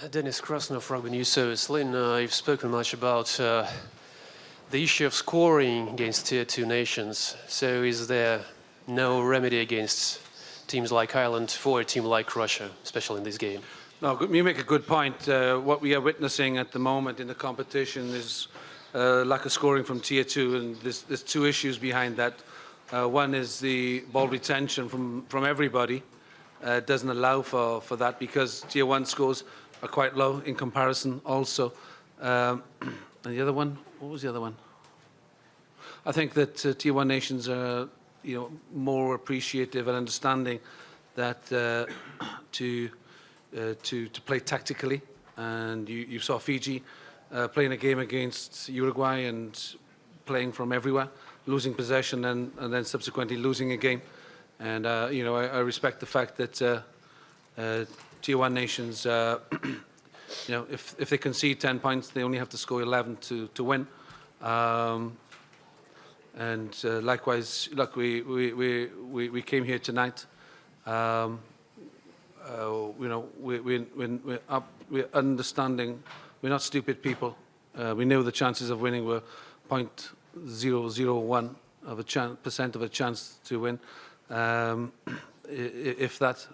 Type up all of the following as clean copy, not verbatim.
Dennis Krasnov, Rugby News Service. Lynn, you've spoken much about the issue of scoring against Tier 2 nations. So is there no remedy against teams like Ireland for a team like Russia, especially in this game? No, you make a good point. What we are witnessing at the moment in the competition is lack of scoring from Tier 2, and there's two issues behind that. One is the ball retention from everybody. Doesn't allow for that because Tier 1 scores are quite low in comparison also. And the other one, what was the other one? I think that Tier 1 nations are more appreciative and understanding that to play tactically. And you saw Fiji playing a game against Uruguay and playing from everywhere, losing possession and then subsequently losing a game. And I respect the fact that Tier 1 nations, if they concede 10 points, they only have to score 11 to win. And likewise, look, we came here tonight. We're understanding. We're not stupid people. We know the chances of winning were 0.001 of a percent of a chance to win. If that,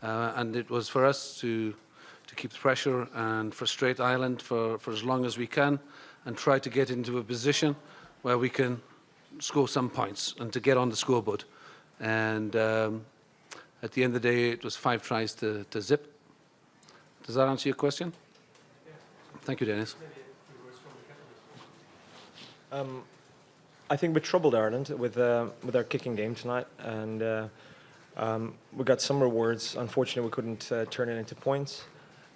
and it was for us to keep the pressure and frustrate Ireland for as long as we can and try to get into a position where we can score some points and to get on the scoreboard. And at the end of the day, it was 5 tries to zip. Does that answer your question? Yeah. Thank you, Dennis. I think we troubled Ireland with our kicking game tonight, and we got some rewards. Unfortunately, we couldn't turn it into points.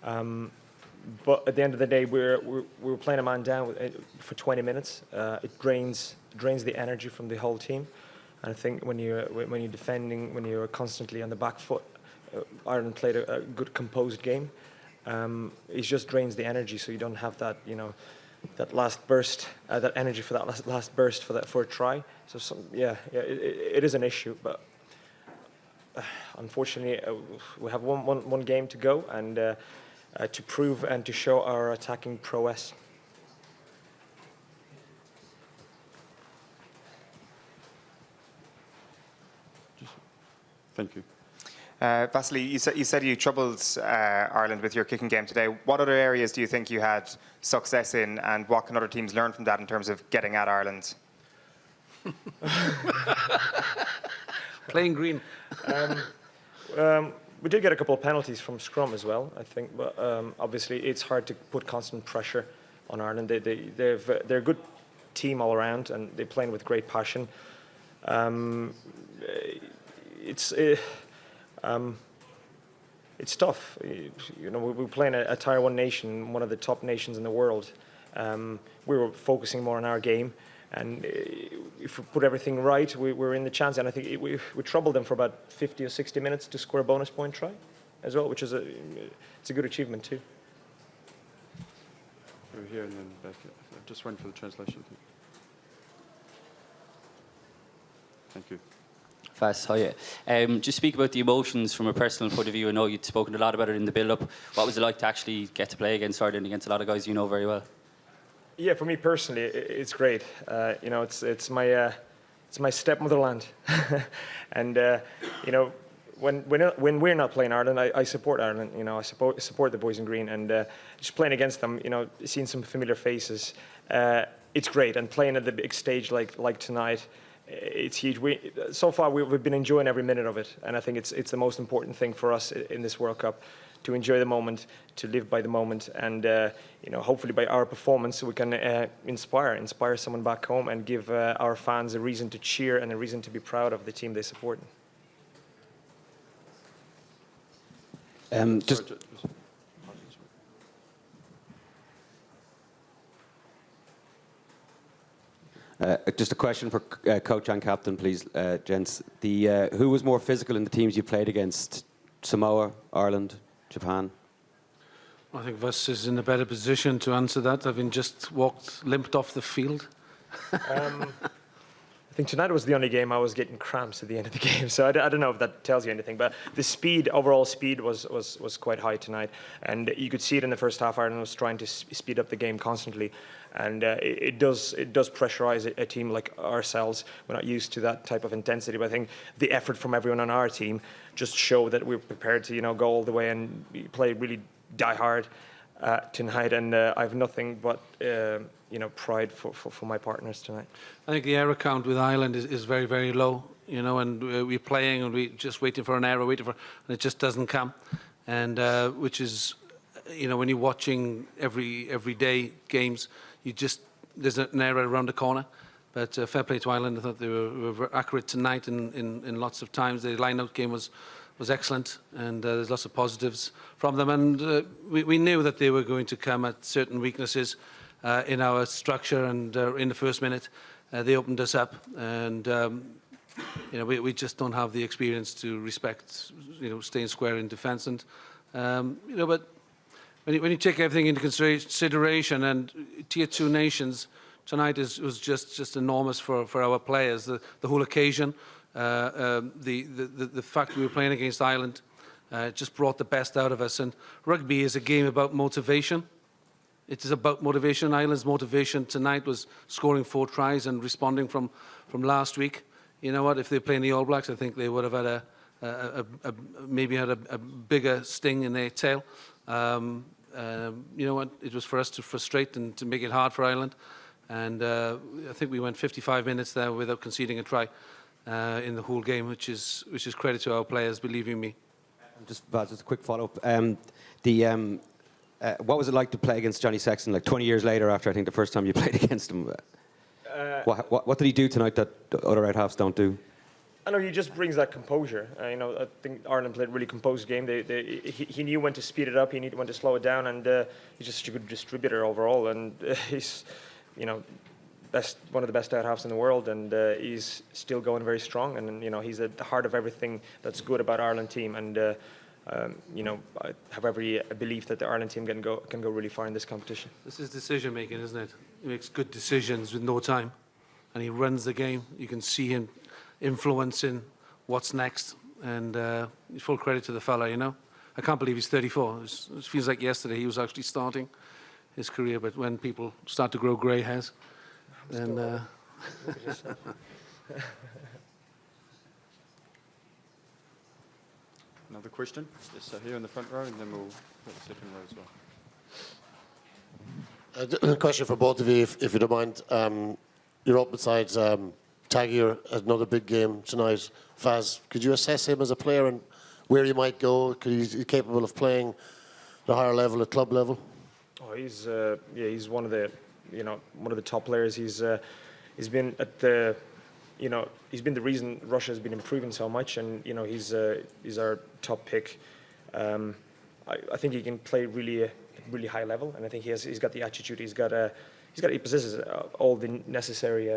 But at the end of the day, we were playing a man down for 20 minutes. It drains the energy from the whole team. And I think when you're defending, when you're constantly on the back foot, Ireland played a good composed game. It just drains the energy, so you don't have that that last burst, that energy for that last burst for a try. So it is an issue, but unfortunately we have one game to go and to prove and to show our attacking prowess. Thank you. Vasily, you said you troubled Ireland with your kicking game today. What other areas do you think you had success in, and what can other teams learn from that in terms of getting at Ireland? Playing green. We did get a couple of penalties from scrum as well, I think, but obviously it's hard to put constant pressure on Ireland. They're a good team all around, and they're playing with great passion. It's tough. We're playing a Tier 1 nation, one of the top nations in the world. We were focusing more on our game, and if we put everything right, we're in the chance. And I think we troubled them for about 50 or 60 minutes to score a bonus point try, as well, which is it's a good achievement too. Over here and then back. I'm just waiting for the translation. Thank you. Fast, how you? Just speak about the emotions from a personal point of view. I know you'd spoken a lot about it in the build-up. What was it like to actually get to play against Ireland, against a lot of guys you know very well? Yeah, for me personally, it's great. It's my stepmotherland, and when we're not playing Ireland, I support Ireland. I support the boys in green, and just playing against them, seeing some familiar faces, it's great. And playing at the big stage like tonight, it's huge. So far we've been enjoying every minute of it, and I think it's the most important thing for us in this World Cup, to enjoy the moment, to live by the moment, and hopefully by our performance we can inspire someone back home and give our fans a reason to cheer and a reason to be proud of the team they support. Just a question for coach and captain, please, gents. Who was more physical in the teams you played against? Samoa, Ireland, Japan? I think Vas is in a better position to answer that, having just limped off the field. I I think tonight was the only game I was getting cramps at the end of the game. So I don't know if that tells you anything. But the speed, overall speed, was quite high tonight. And you could see it in the first half. Ireland was trying to speed up the game constantly. And it does pressurize a team like ourselves. We're not used to that type of intensity. But I think the effort from everyone on our team just showed that we're prepared to, go all the way and play really die hard tonight. And I have nothing but pride for my partners tonight. I think the error count with Ireland is very, very low, and we're playing and we're just waiting for an error, and it just doesn't come. And which is, when you're watching every day games, there's an error around the corner. But fair play to Ireland. I thought they were accurate tonight in lots of times. The line-out game was excellent, and there's lots of positives from them. And we knew that they were going to come at certain weaknesses in our structure, and in the first minute they opened us up, and we just don't have the experience to respect staying square in defence. And but when you take everything into consideration, and Tier 2 nations tonight was just enormous for our players. The whole occasion, the fact we were playing against Ireland just brought the best out of us. And rugby is a game about motivation. It is about motivation. Ireland's motivation tonight was scoring 4 tries and responding from last week. You know what? If they were playing the All Blacks, I think they would have had maybe had a bigger sting in their tail. You know what? It was for us to frustrate and to make it hard for Ireland. And I think we went 55 minutes there without conceding a try in the whole game, which is credit to our players, believing me. Just a quick follow-up. What was it like to play against Johnny Sexton, like 20 years later after, I think, the first time you played against him? What did he do tonight that the other right halves don't do? I know he just brings that composure. I think Ireland played a really composed game. He knew when to speed it up, he knew when to slow it down, and he's just a good distributor overall. And he's, one of the best out halves in the world, and he's still going very strong. And he's at the heart of everything that's good about Ireland team. And I have every belief that the Ireland team can go really far in this competition. This is decision making, isn't it? He makes good decisions with no time, and he runs the game. You can see him influencing what's next, and full credit to the fella. I can't believe he's 34. It feels like yesterday he was actually starting his career. But when people start to grow grey hairs, then. Another question? Yes, here in the front row, and then we'll go to the second row as well. A question for both of you, if you don't mind. You're up beside Tagier, another big game tonight. Faz, could you assess him as a player and where he might go? Is he capable of playing at a higher level, at club level? Oh, he's one of the top players. He's been at the. He's been the reason Russia has been improving so much, and he's our top pick. I think he can play really high level, and I think he's got the attitude. He possesses all the necessary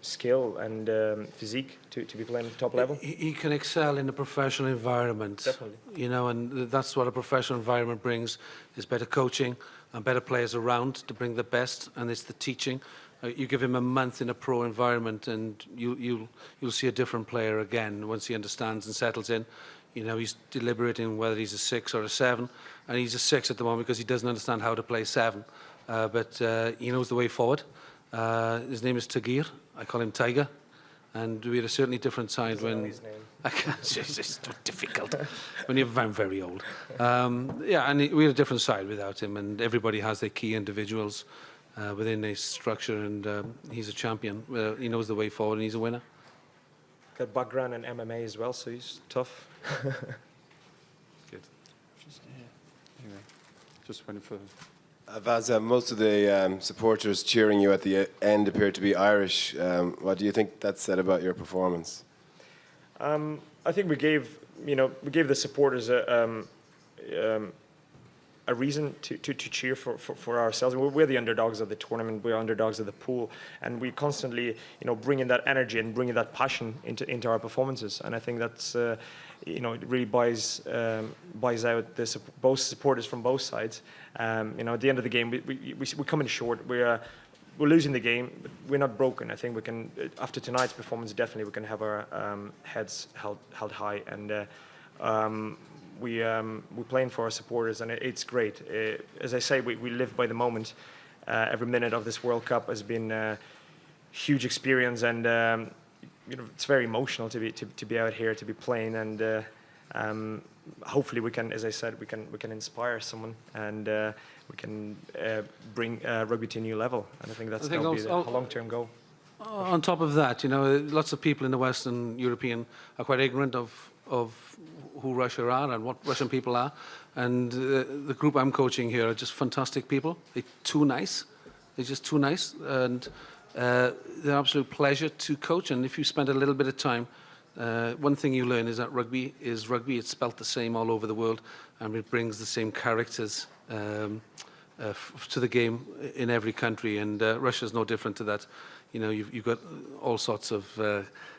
skill and physique to be playing at the top level. He can excel in a professional environment. Definitely. And that's what a professional environment brings: is better coaching and better players around to bring the best, and it's the teaching. You give him a month in a pro environment, and you'll see a different player again once he understands and settles in. He's deliberating whether he's a 6 or a 7, and he's a 6 at the moment because he doesn't understand how to play 7. But he knows the way forward. His name is Tagier. I call him Tiger, and we had a certainly different side when. His name. It's difficult when you're very old. And we had a different side without him, and everybody has their key individuals within a structure, and he's a champion. He knows the way forward, and he's a winner. Got background in MMA as well, so he's tough. Good. Anyway, just waiting for. Vaz, most of the supporters cheering you at the end appear to be Irish. What do you think that said about your performance? I think we gave the supporters a reason to cheer for ourselves. We're the underdogs of the tournament. We're underdogs of the pool, and we constantly bring in that energy and bring in that passion into our performances. And I think that's it really buys out both supporters from both sides. At the end of the game, we come in short. we're losing the game, but we're not broken. I think we can, after tonight's performance, definitely we can have our heads held high, and we're playing for our supporters, and it's great. As I say, we live by the moment. Every minute of this World Cup has been a huge experience, and it's very emotional to be out here, to be playing, and hopefully we can, as I said, we can inspire someone, and we can bring rugby to a new level. And I think that's going to be a long-term goal. On top of that, lots of people in the Western European are quite ignorant of who Russia are and what Russian people are. And the group I'm coaching here are just fantastic people. They're too nice. They're just too nice. And they're an absolute pleasure to coach. And if you spend a little bit of time, one thing you learn is that rugby is rugby. It's spelt the same all over the world, and it brings the same characters to the game in every country. And Russia's no different to that. You've got all sorts of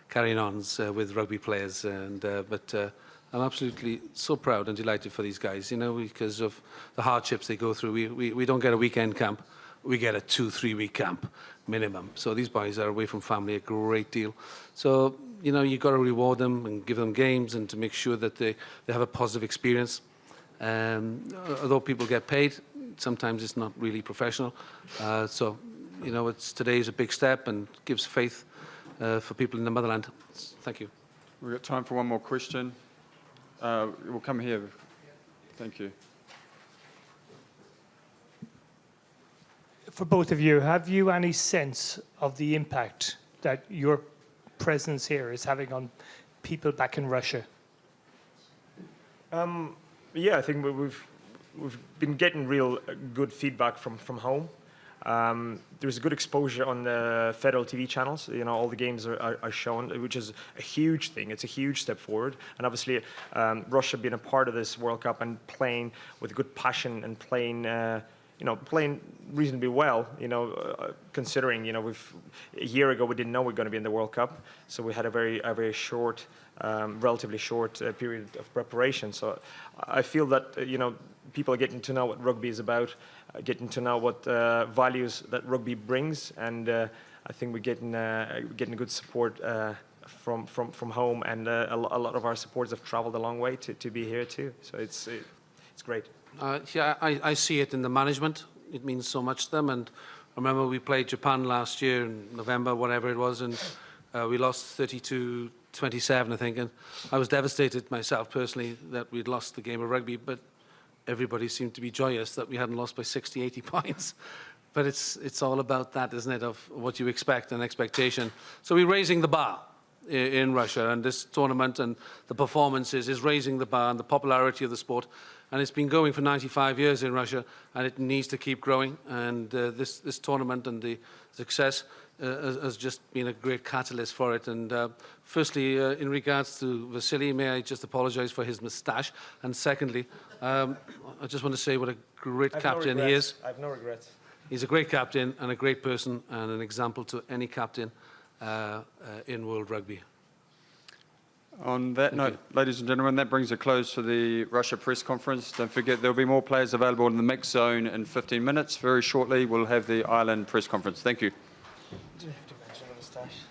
carrying-ons with rugby players, but I'm absolutely so proud and delighted for these guys, because of the hardships they go through. We don't get a weekend camp. We get a 2-3 week camp minimum. So these boys are away from family a great deal. So, you've got to reward them and give them games and to make sure that they have a positive experience. Although people get paid, sometimes it's not really professional. Today's a big step and gives faith for people in the motherland. Thank you. We've got time for one more question. We'll come here. Thank you. For both of you, have you any sense of the impact that your presence here is having on people back in Russia? Yeah, I think we've been getting real good feedback from home. There's a good exposure on the federal TV channels. All the games are shown, which is a huge thing. It's a huge step forward. And obviously, Russia being a part of this World Cup and playing with good passion and playing reasonably well. Considering a year ago we didn't know we were going to be in the World Cup, so we had a very short, relatively short period of preparation. So I feel that people are getting to know what rugby is about, getting to know what values that rugby brings, and I think we're getting good support from home, and a lot of our supporters have travelled a long way to be here too. So it's great. Yeah, I see it in the management. It means so much to them. And I remember we played Japan last year in November, whatever it was, and we lost 32-27, I think. And I was devastated myself personally that we'd lost the game of rugby, but everybody seemed to be joyous that we hadn't lost by 60, 80 points. But it's all about that, isn't it, of what you expect and expectation. So we're raising the bar in Russia, and this tournament and the performances is raising the bar and the popularity of the sport. And it's been going for 95 years in Russia, and it needs to keep growing. And this tournament and the success has just been a great catalyst for it. And firstly, in regards to Vasily, may I just apologise for his moustache? And secondly, I just want to say what a great captain he is. I have no regrets. He's a great captain and a great person and an example to any captain in world rugby. On that note, ladies and gentlemen, that brings a close to the Russia press conference. Don't forget there'll be more players available in the mix zone in 15 minutes. Very shortly, we'll have the Ireland press conference. Thank you. Do you have to mention the moustache?